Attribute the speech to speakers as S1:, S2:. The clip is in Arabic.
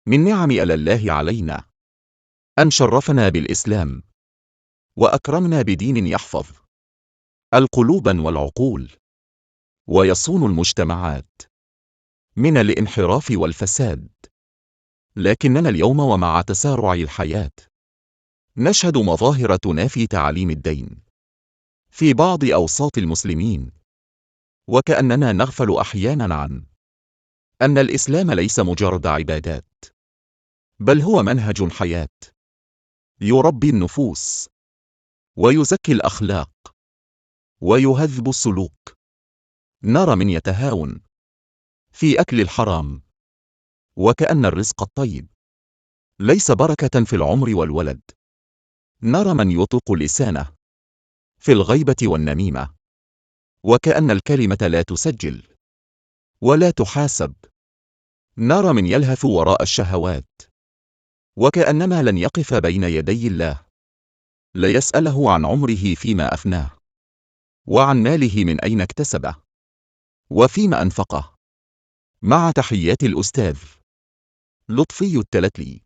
S1: من نعم الله علينا أن شرفنا بالإسلام وأكرمنا بدين يحفظ القلوب والعقول ويصون المجتمعات من الانحراف والفساد. لكننا اليوم ومع تسارع الحياة نشهد مظاهر تنافي تعاليم الدين في بعض أوساط المسلمين، وكأننا نغفل أحيانا عن أن الإسلام ليس مجرد عبادات، بل هو منهج حياة يربي النفوس ويزكي الأخلاق ويهذب السلوك. نرى من يتهاون في أكل الحرام، وكأن الرزق الطيب ليس بركة في العمر والولد. نرى من يطلق لسانه في الغيبة والنميمة، وكأن الكلمة لا تسجل ولا تحاسب. نرى من يلهث وراء الشهوات، وكأنما لن يقف بين يدي الله ليسأله عن عمره فيما أفناه، وعن ماله من أين اكتسبه، وفيما أنفقه. مع تحيات الأستاذ لطفي التلتلي.